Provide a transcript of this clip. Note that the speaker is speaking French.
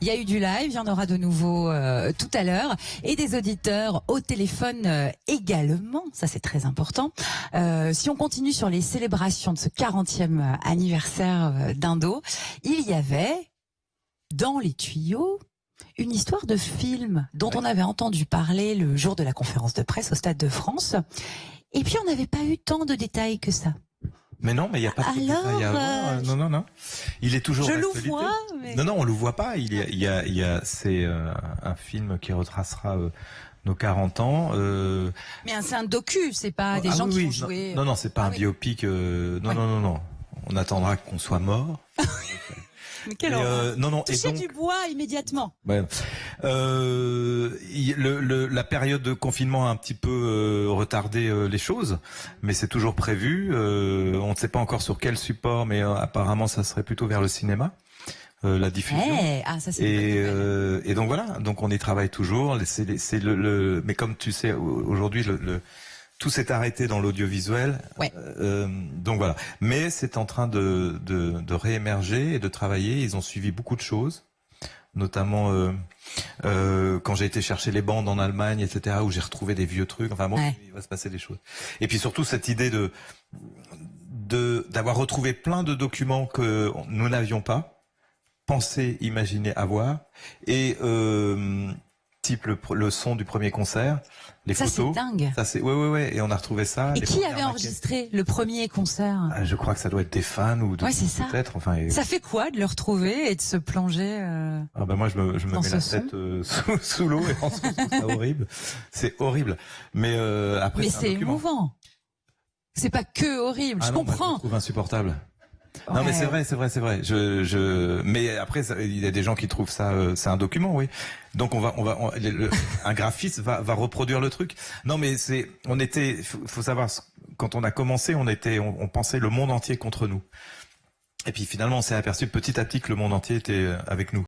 Il y a eu du live, il y en aura de nouveau tout à l'heure, et des auditeurs au téléphone également, ça c'est très important. Si on continue sur les célébrations de ce 40e anniversaire d'Indo, il y avait dans les tuyaux une histoire de film dont on avait entendu parler le jour de la conférence de presse au Stade de France. Et puis on n'avait pas eu tant de détails que ça. Mais non, mais il n'y a pas de détails à avoir. Non. Il est toujours je d'actualité. le vois, mais... Non, on le voit pas. C'est un film qui retracera nos 40 ans. Mais c'est un docu, c'est pas des gens qui vont jouer. Non, c'est pas un biopic. Non. On attendra qu'on soit mort. Mais quelle horreur. Toucher donc, du bois immédiatement. Ouais. La période de confinement a un petit peu retardé les choses, mais c'est toujours prévu. On ne sait pas encore sur quel support, mais apparemment ça serait plutôt vers le cinéma. La diffusion. Ça, c'est et donc voilà, donc on y travaille toujours. Mais comme tu sais, aujourd'hui tout s'est arrêté dans l'audiovisuel. Ouais. Donc voilà. Mais c'est en train de réémerger et de travailler. Ils ont suivi beaucoup de choses, notamment quand j'ai été chercher les bandes en Allemagne, etc., où j'ai retrouvé des vieux trucs. Enfin bon, il va se passer des choses. Et puis surtout cette idée d'avoir retrouvé plein de documents que nous n'avions pas pensé, imaginé avoir, et type le son du premier concert, les photos. Ça c'est dingue. Ça c'est ouais, et on a retrouvé ça. Et qui avait enregistré le premier concert? Je crois que ça doit être des fans ou de peut-être. Enfin. Ça fait quoi de le retrouver et de se plonger moi je me mets la tête sous l'eau et je trouve ça horrible. C'est horrible. Mais après. Mais c'est émouvant. C'est pas que horrible. Je comprends. Je trouve insupportable. Non mais c'est vrai. Mais après il y a des gens qui trouvent ça c'est un document, oui. Donc un graphiste va reproduire le truc. Non mais faut savoir, quand on a commencé, on pensait le monde entier contre nous. Et puis finalement on s'est aperçu petit à petit que le monde entier était avec nous.